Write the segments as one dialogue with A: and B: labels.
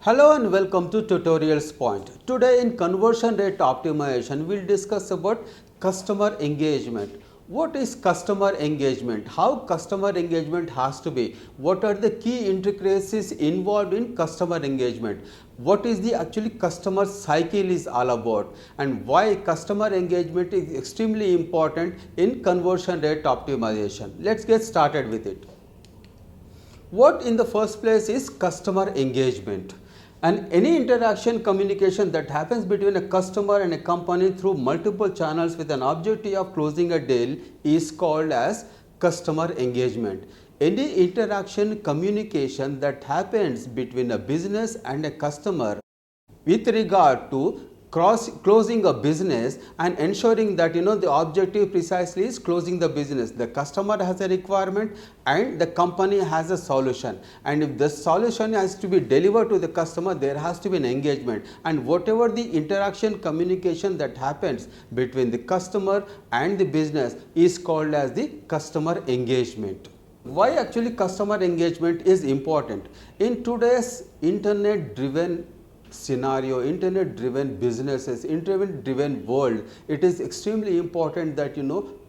A: Hello and welcome to Tutorials Point. Today in conversion rate optimization, we'll discuss about customer engagement. What is customer engagement? How customer engagement has to be? What are the key intricacies involved in customer engagement? What is the actually customer cycle is all about, and why customer engagement is extremely important in conversion rate optimization. Let's get started with it. What in the first place is customer engagement? And any interaction communication that happens between a customer and a company through multiple channels with an objective of closing a deal is called as customer engagement. Any interaction communication that happens between a business and a customer with regard to closing a business and ensuring that the objective precisely is closing the business. The customer has a requirement and the company has a solution, and if the solution has to be delivered to the customer, there has to be an engagement, and whatever the interaction communication that happens between the customer and the business is called as the customer engagement. Why actually customer engagement is important? In today's internet driven scenario, internet driven businesses, internet driven world, it is extremely important that to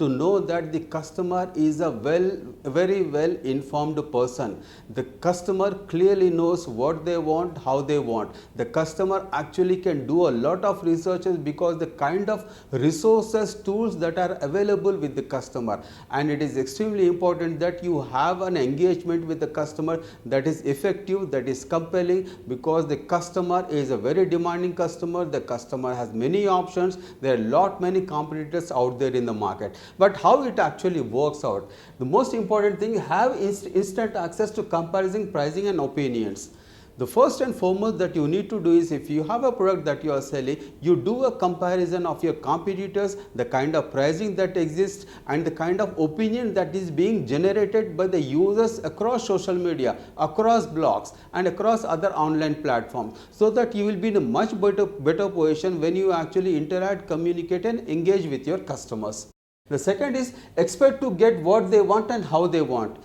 A: know that the customer is a very well informed person. The customer clearly knows what they want, how they want. The customer actually can do a lot of researches because the kind of resources, tools that are available with the customer, and it is extremely important that you have an engagement with the customer that is effective, that is compelling, because the customer is a very demanding customer. The customer has many options. There are many competitors out there in the market. But how it actually works out? The most important thing, have instant access to comparison, pricing and opinions. The first and foremost that you need to do is, if you have a product that you are selling, you do a comparison of your competitors, the kind of pricing that exists, and the kind of opinion that is being generated by the users across social media, across blogs and across other online platforms, so that you will be in a much better position when you actually interact, communicate and engage with your customers. The second is, expect to get what they want and how they want.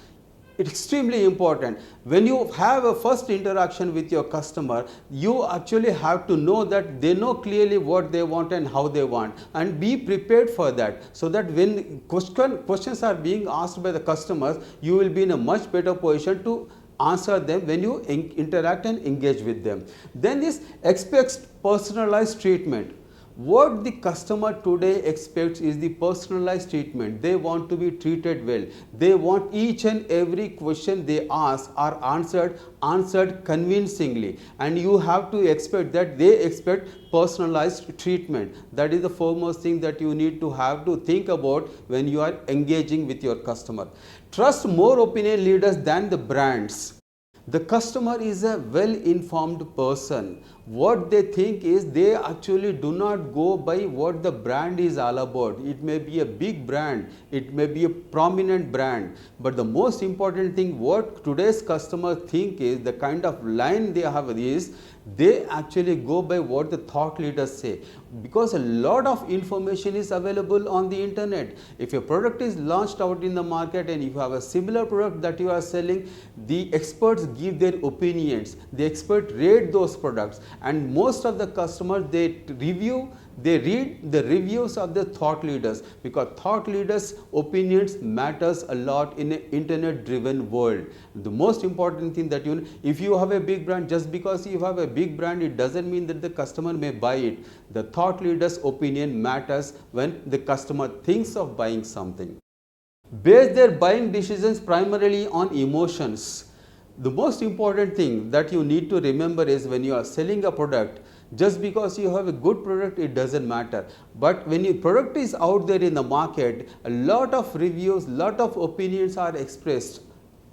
A: It's extremely important. When you have a first interaction with your customer, you actually have to know that they know clearly what they want and how they want, and be prepared for that, so that when questions are being asked by the customers, you will be in a much better position to answer them when you interact and engage with them. Then this expects personalized treatment. What the customer today expects is the personalized treatment. They want to be treated well. They want each and every question they ask are answered convincingly, and you have to expect that they expect personalized treatment. That is the foremost thing that you need to have to think about when you are engaging with your customer. Trust more opinion leaders than the brands. The customer is a well informed person. What they think is, they actually do not go by what the brand is all about. It may be a big brand, it may be a prominent brand, but the most important thing what today's customers think is, the kind of line they have is, they actually go by what the thought leaders say, because a lot of information is available on the internet. If your product is launched out in the market and if you have a similar product that you are selling, the experts give their opinions, the experts rate those products, and most of the customers, they read the reviews of the thought leaders, because thought leaders opinions matters a lot in an internet driven world. The most important thing that if you have a big brand, just because you have a big brand, it doesn't mean that the customer may buy it. The thought leaders opinion matters when the customer thinks of buying something. Base their buying decisions primarily on emotions. The most important thing that you need to remember is, when you are selling a product, just because you have a good product, it doesn't matter. But when your product is out there in the market, a lot of reviews, lot of opinions are expressed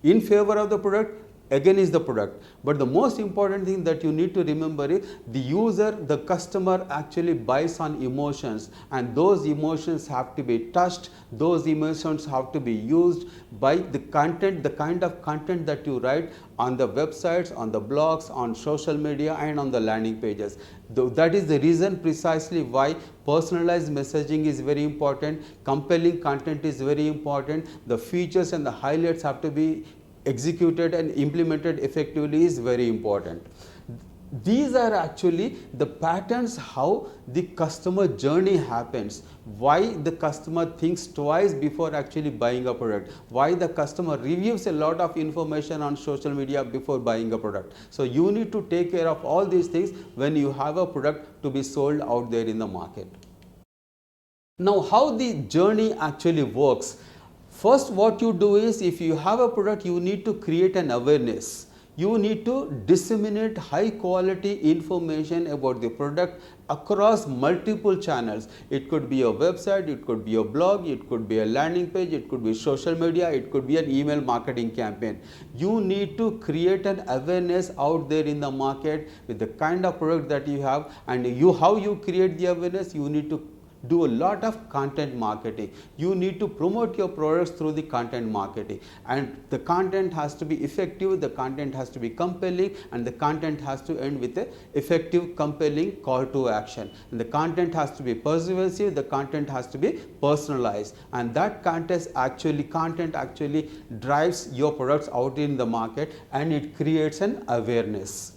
A: in favor of the product, against the product. But the most important thing that you need to remember is, the user, the customer actually buys on emotions, and those emotions have to be touched, those emotions have to be used by the content, the kind of content that you write on the websites, on the blogs, on social media and on the landing pages. That is the reason precisely why personalized messaging is very important, compelling content is very important, the features and the highlights have to be executed and implemented effectively is very important. These are actually the patterns how the customer journey happens, why the customer thinks twice before actually buying a product, why the customer reviews a lot of information on social media before buying a product. So you need to take care of all these things when you have a product to be sold out there in the market. Now, how the journey actually works? First, what you do is, if you have a product, you need to create an awareness. You need to disseminate high quality information about the product across multiple channels. It could be a website, it could be a blog, it could be a landing page, it could be social media, it could be an email marketing campaign. You need to create an awareness out there in the market with the kind of product that you have, and how you create the awareness, you need to do a lot of content marketing. You need to promote your products through the content marketing, and the content has to be effective, the content has to be compelling, and the content has to end with a effective, compelling call to action. And the content has to be persuasive, the content has to be personalized, and that content actually drives your products out in the market, and it creates an awareness.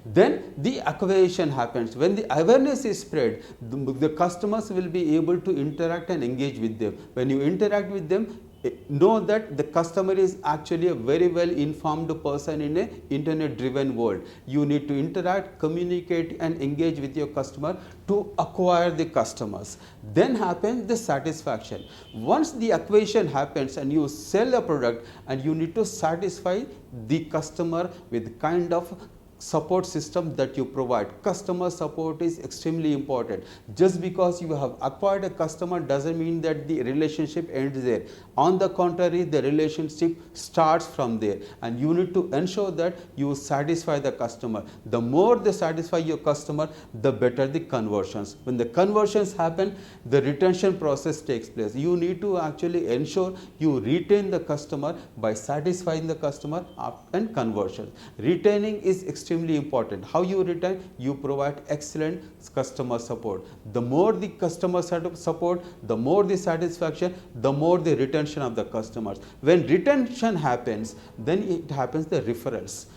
A: Then the acquisition happens. When the awareness is spread, the customers will be able to interact and engage with them. When you interact with them, know that the customer is actually a very well informed person in an internet driven world. You need to interact, communicate and engage with your customer to acquire the customers. Then happens the satisfaction. Once the acquisition happens and you sell a product, and you need to satisfy the customer with kind of support system that you provide. Customer support is extremely important. Just because you have acquired a customer doesn't mean that the relationship ends there. On the contrary, the relationship starts from there, and you need to ensure that you satisfy the customer. The more they satisfy your customer, the better the conversions. When the conversions happen, the retention process takes place. You need to actually ensure you retain the customer by satisfying the customer and conversion. Retaining is extremely important. How you retain? You provide excellent customer support. The more the customer support, the more the satisfaction, the more the retention of the customers. When retention happens, then it happens the referrals.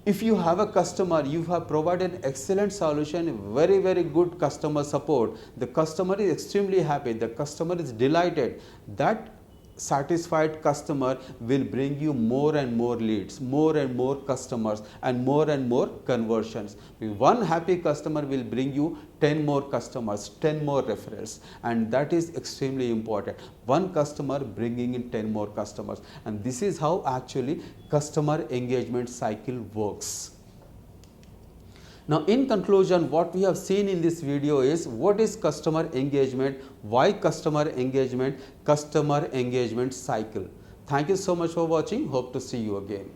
A: If you have a customer, you have provided excellent solution, very good customer support, the customer is extremely happy, the customer is delighted. That satisfied customer will bring you more and more leads, more and more customers, and more conversions. One happy customer will bring you 10 more customers, 10 more referrals, and that is extremely important. One customer bringing in 10 more customers, and this is how actually customer engagement cycle works. Now, in conclusion, what we have seen in this video is what is customer engagement, why customer engagement cycle. Thank you so much for watching. Hope to see you again.